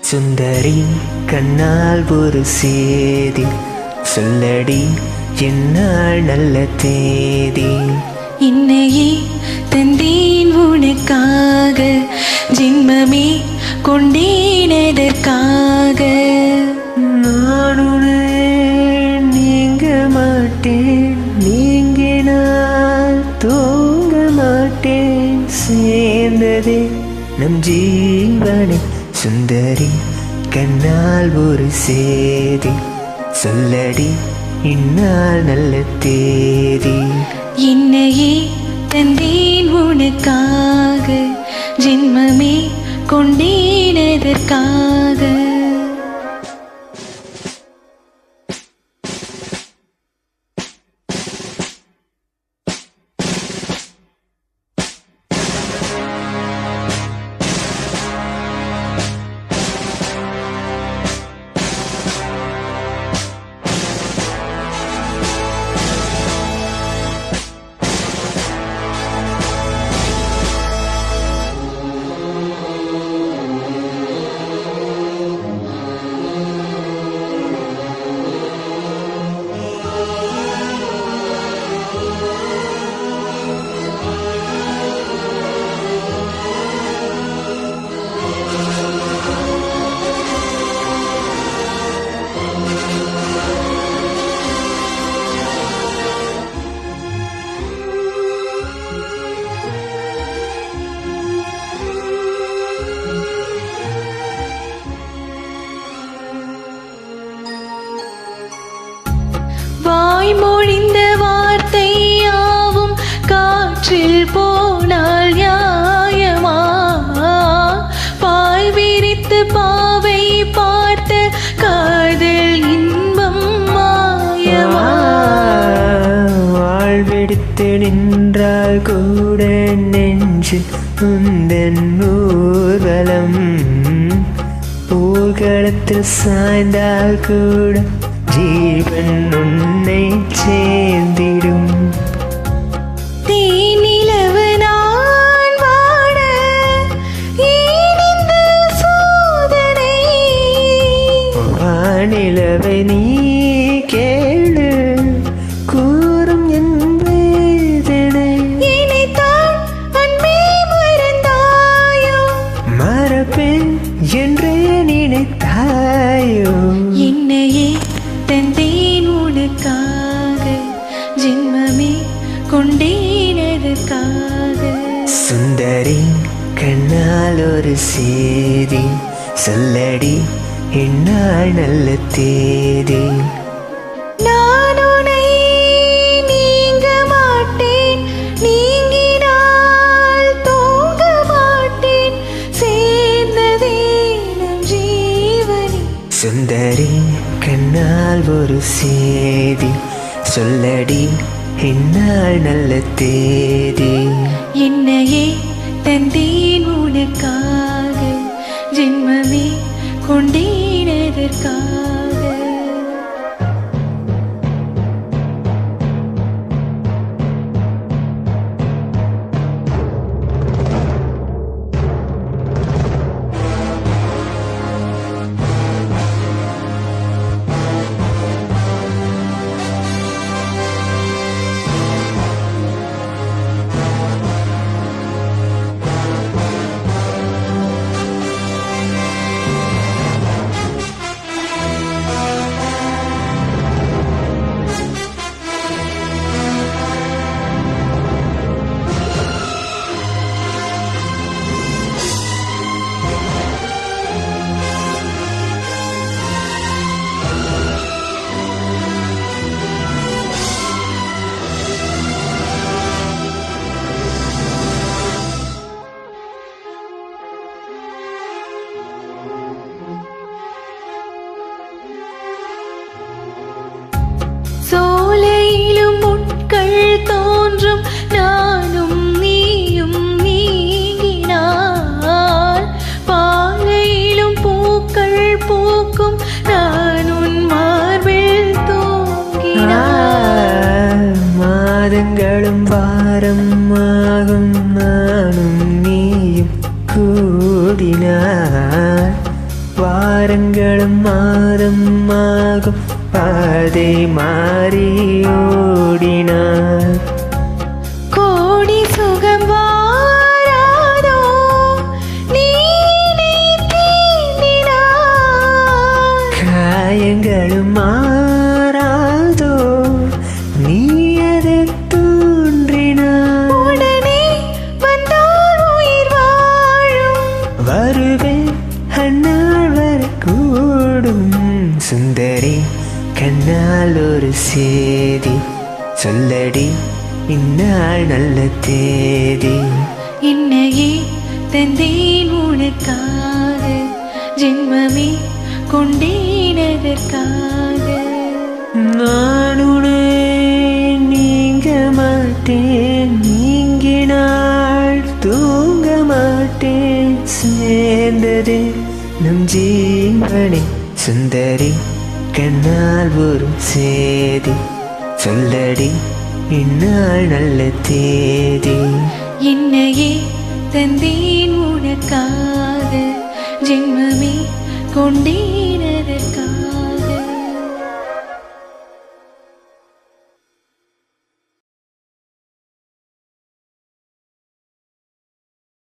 சுந்தரி கண்ணால் ஒரு சேதி சொல்லடி என்னால் நல்ல தேதி. இன்னையே தந்தேன் உனக்காக, ஜென்மமே கொண்டேன் எதற்காக. நான் உன்னை நீங்க மாட்டேன், நீங்கினால் தூங்க மாட்டேன். சேர்ந்ததே நம் ஜீவனை. சுந்தரி கண்ணால் ஒரு சேதி சொல்லடி இந்நாள் நல்ல தேதி. என்னையே தந்தேன் உனக்காக, ஜென்மமே கொண்டேன் எதற்காக. மொழிந்த வார்த்தை யாவும் காற்றில் போனால் நியாயமா? பாய் விரித்து பாவை பார்த்த காதல் இன்பம் மாயமா? வாழ்வெடுத்து நின்றால் கூட நெஞ்சு உந்தன் ஊர்வலம். ஊர்வலத்தில் சாய்ந்தால் கூட ஜீவன் உன்னை சேர்ந்திடும். தேனிலவு நான் வாட ஏன் இந்த சோதனை? வானிலவை நீ கேளு கூறும் என் வேதனை. இணைத்தான் அன்பே மறந்தாயோ? மறப்பேன் என்றே நினைத்தாயோ? என்னையே தந்தேன் உனக்காக, ஜென்மமே கொண்டேன் எதற்காக. சுந்தரி கண்ணால் ஒரு சேதி சொல்லடி என்னால் நல்ல தேதி. நான் உன்னை நீங்க மாட்டேன், நீங்கினால் தூங்க மாட்டேன். சேர்ந்ததே நம் ஜீவனி. சுந்தரி கண்ணால் ஒரு சேதி சொல்லடி என்னால் நல்ல தேதி. என்னையே தந்தேன் உனக்காக, ஜென்மமே கொண்டேன் எதற்காக. வாரங்களும் மாதம் ஆகும் பாதை மாறி ஓடினார். கோடி சுகம் வாராதோ நீ தீண்டினாய். காயங்களும் மாறாதோ நீ அதை தோன்றினார். உடனே வந்தால் உயிர் வாழும். வருவேன் அந்நாள் வரக்கூடும். சுந்தரி கண்ணால் ஒரு சேதி சொல்லடி இந்நாள் நல்ல தேதி. என்னையே தந்தேன் உனக்காக ஜென்மமே கொண்டேனதற்காக. நான் உன்னை நீங்க மாட்டேன், நீங்கினாள் தூங்க மாட்டேன். சேர்ந்தது நம் ஜீவனே. சுந்தரி கண்ணால் ஒரு சேதி சொல்லடி இந்நாள் நல்ல தேதி. என்னையே தந்தேன் உனக்காக ஜென்மமே கொண்டேன்